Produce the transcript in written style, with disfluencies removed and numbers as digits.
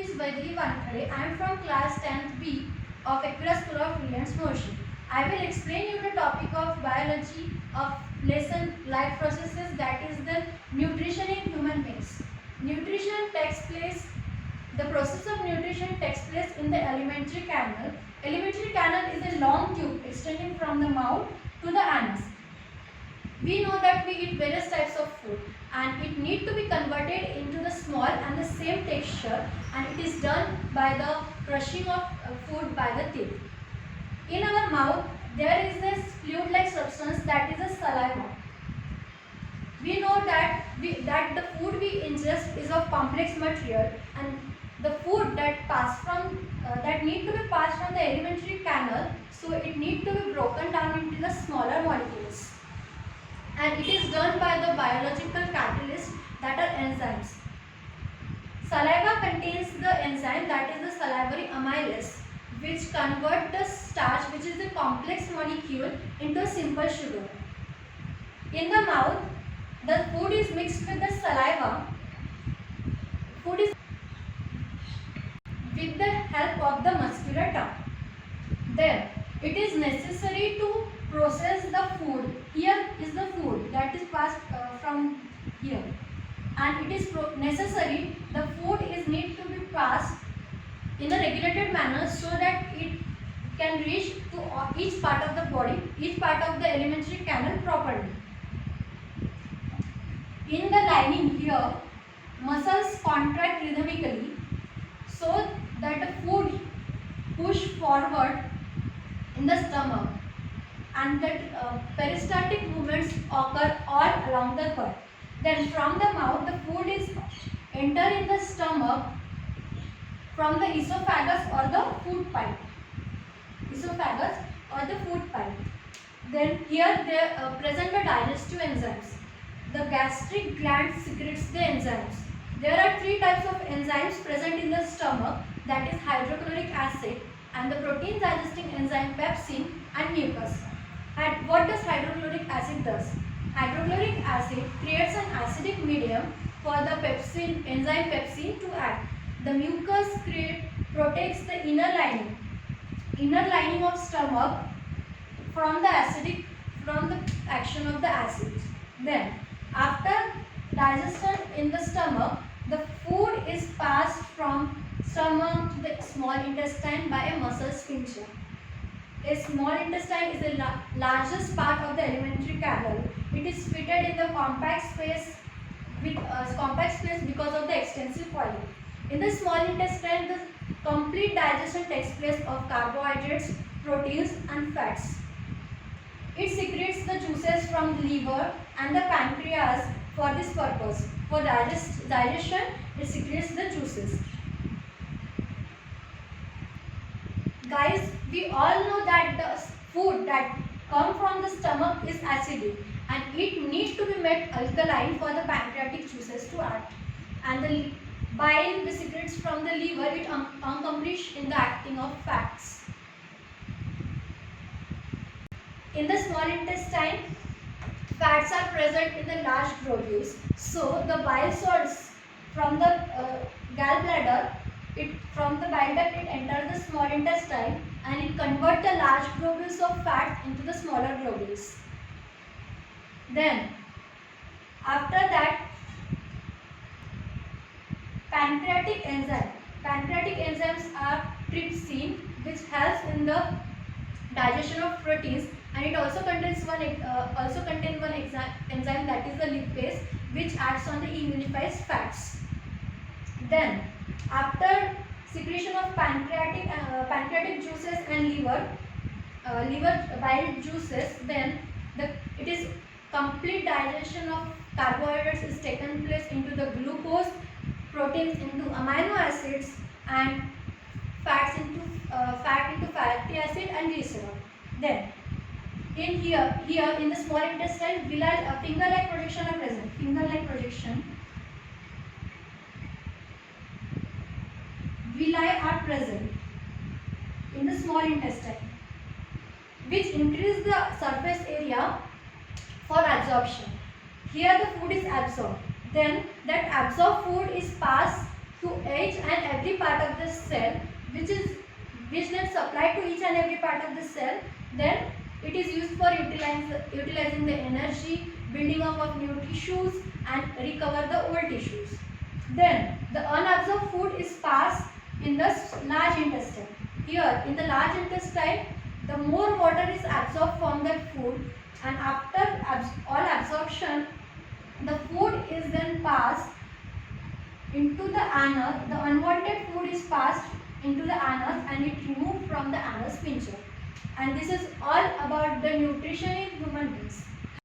is Vaidhi Wankhade. I am from class 10th B of Aquarius School of Brilliance, Moshi. I will explain you the topic of biology of lesson life processes, that is the nutrition in human beings. Nutrition takes place, the process of nutrition takes place in the alimentary canal. Alimentary canal is a long tube extending from the mouth to the anus. We know that we eat various types of food and it need to be converted into the small and the same texture, and it is done by the crushing of food by the teeth. In our mouth there is this fluid like substance that is a saliva. We know that the food we ingest is of complex material, and the food that that need to be passed from the alimentary canal, so it need to be broken down into the smaller molecules, and it is done by the biological catalysts that are enzymes. Saliva contains the enzyme that is the salivary amylase, which convert the starch, which is the complex molecule, into a simple sugar. In the mouth, the food is mixed with the saliva. Food is with the help of the muscular tongue. Then it is necessary to process the food. Here is the food that is passed from here, and it is necessary the food is need to be passed in a regulated manner so that it can reach to each part of the body, each part of the alimentary canal properly. In the lining here, muscles contract rhythmically so that the food push forward in the stomach, and that peristaltic movements occur all along the gut. Then from the mouth the food is enter in the stomach from the esophagus or the food pipe. Esophagus or the food pipe. Then here they present the digestive enzymes. The gastric gland secretes the enzymes. There are three types of enzymes present in the stomach, that is hydrochloric acid and the protein digesting enzyme pepsin and mucus. And what does hydrochloric acid does? Hydrochloric acid creates an acidic medium for the pepsin enzyme pepsin to act. The mucus protects the inner lining of stomach from the action of the acids. Then after digestion in the stomach, the food is passed from stomach to the small intestine by a muscle sphincter. A small intestine is the largest part of the alimentary canal. It is fitted in the compact space because of the extensive volume. In the small intestine, the complete digestion takes place of carbohydrates, proteins and fats. It secretes the juices from the liver and the pancreas for this purpose. For digestion, it secretes the juices. Guys, we all know that the food that comes from the stomach is acidic, and it needs to be made alkaline for the pancreatic juices to act. And the bile, the secretes from the liver, it accomplish in the acting of fats. In the small intestine, fats are present in the large globules. So the bile salts from the gallbladder, from the bile duct it enters the small intestine, and it converts the large globules of fat into the smaller globules. Then after that, pancreatic enzymes are trypsin, which helps in the digestion of proteins, and it also contains one enzyme, that is the lipase, which acts on the emulsifies fats. Then after secretion of pancreatic juices and liver bile juices, then it is complete digestion of carbohydrates is taken place into the glucose, proteins into amino acids, and fat into fatty acid and glycerol. Then in here in the small intestine, finger-like projection are present. Villi are present in the small intestine, which increase the surface area for absorption. Here the food is absorbed. Then that absorbed food is passed to each and every part of the cell, which then supply to each and every part of the cell. Then it is used for utilizing the energy, building up of new tissues, and recover the old tissues. Then the unabsorbed food is passed in the large intestine. Here in the large intestine, the more water is absorbed from that food, and after all absorption, the food is then passed into the anus. The unwanted food is passed into the anus and it removed from the anus sphincter. And this is all about the nutrition in human beings.